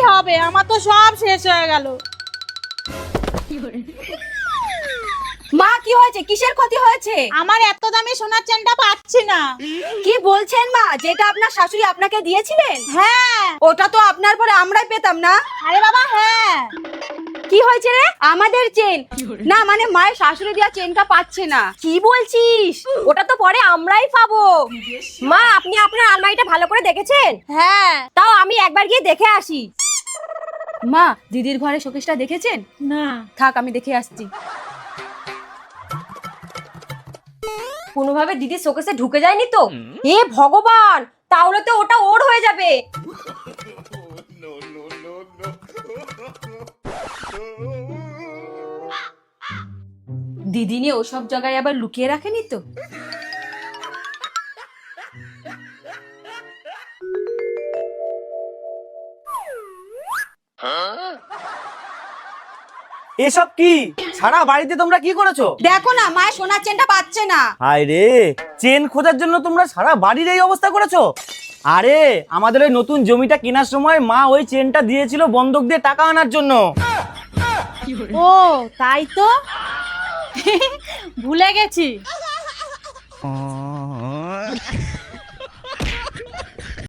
হবে, আমার তো সব শেষ হয়ে গেল। মা কি হয়েছে? কিসের ক্ষতি হয়েছে? আমার এত দামি সোনার চেনটা পাচ্ছি না। কি বলছেন মা? যেটা আপনার শাশুড়ি আপনাকে দিয়েছিলেন? হ্যাঁ। ওটা তো আপনার পরে আমরাই পেতাম না। আরে বাবা হ্যাঁ। কি হয়েছে রে? আমাদের চেন না, মানে মায়ের শাশুড়ি দেওয়া চেনটা পাচ্ছে না। কি বলছিস? ওটা তো পরে আমরাই পাবো। মা আপনি আপনার আলমারিটা ভালো করে দেখেছেন? হ্যাঁ। তাও আমি একবার গিয়ে দেখে আসি। মা দিদির ঘরে শোকেসটা দেখেছেন? না। থাক আমি দেখে আসছি। কোনোভাবে দিদি শোকেসে ঢুকে যায়নি তো? এ ভগবান, তাহলে তো ওটা ওর হয়ে যাবে। দিদি নিয়ে ওসব জায়গায় আবার লুকিয়ে রাখেনি তো? এসব কি? সারা বাড়িতে তোমরা কি করেছো? দেখো না, মায়ের সোনার চেনটা পাচ্ছে না। হায় রে, চেন খোঁজার জন্য তোমরা সারা বাড়ির এই অবস্থা করেছো? আরে আমাদের ওই নতুন জমিটা কেনার সময় মা ওই চেনটা দিয়েছিল বন্ধক দিয়ে টাকা আনার জন্য। ও তাই তো, ভুলে গেছি।